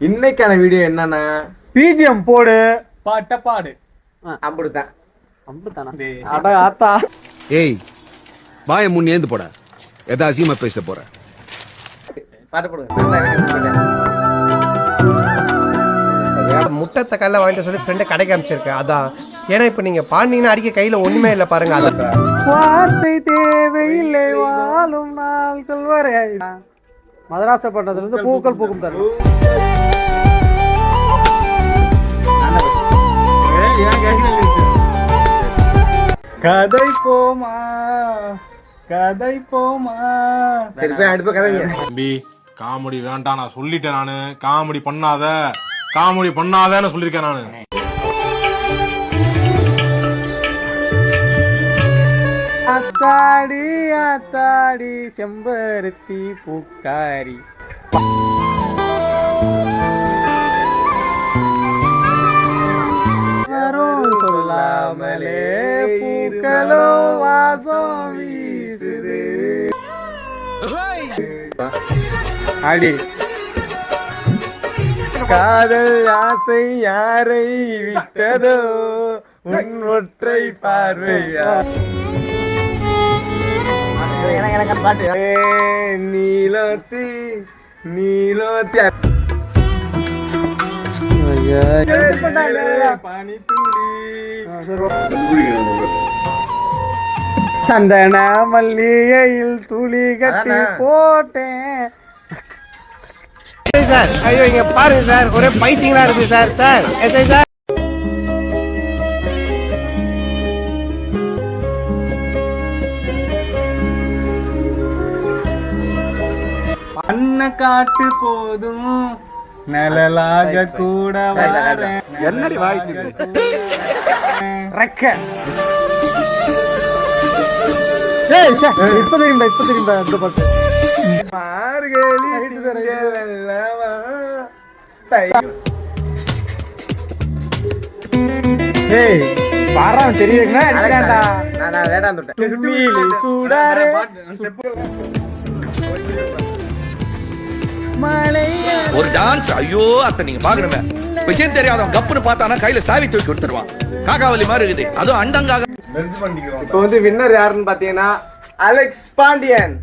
இன்னைக்கான வீடியோ என்னன்னா பிஜிஎம் போடு பாட்ட பாடு அப்படித்தான் அட ஆத்தா ஏய் வாய முன் ஏந்து போட எதா அசியமா பேசிட்டு போற பாட்டு போடுங்க. முட்டை தக்கால வாங்கிட்டு சொல்லி ஃப்ரெண்டை கடைக்கு அமைச்சிருக்கேன் அதான். ஏன்னா இப்போ நீங்க பாண்டிங்கன்னா அடிக்க கையில ஒண்ணுமே இல்லை பாருங்க. அதான் வார்த்தை தேவையில்லை வாழும் நாள்கள் வரை. மதராசப்பட்டதுல இருந்து பூக்கள் பூக்கும் தரும். கதை போமா கதை போமா. சரி போய் அடுப்ப கதைங்க. தம்பி காமெடி வேண்டாம் நான் சொல்லிட்டேன். நானு காமெடி பண்ணாதன்னு சொல்லிருக்கேன் நானு. அத்தாடி அத்தாடி செம்பருத்தி பூக்காரி சொல்லாமலே பூக்களோ வாசம் வீசுது. அடி காதல் ஆசை யாரை விட்டதோ உன் ஒற்றை பார்வையா. நீலோத்தி நீலோத்தி சந்தன மல்லிகையில் துளி கட்டி போட்டேன். சார் ஐயோ இங்க பாருங்க சார், ஒரே பைத்தியங்களா இருக்கு சார். சார் எஸ்ஐ சார் அண்ண காட்டு போதும் நிழலாக கூட வரேன். என்னடி வாய்ஸ் ரெக்க இப்ப தெரியும்பா அந்த பாட்டு. மார்கழி திங்கள் அல்லவா ஏய் பாராம தெரியுதுங்களா அடிச்சாண்டா. நான் வேண்டாம் தொட்டேன். நீலி சூடாரே மலையா ஒரு டான்ஸ். ஐயோ அத்தை நீங்க பாக்கணுமே. விஷயம் தெரியாதவன் கப்புன்னு பார்த்தானா கையில சாவி தூக்கி கொடுத்துருவான். காக்காவலி மாதிரி இருக்குது. அதுவும் அண்டங்காக. இப்போ வந்து வின்னர் யாருன்னு பாத்தீங்கன்னா அலெக்ஸ் பாண்டியன்.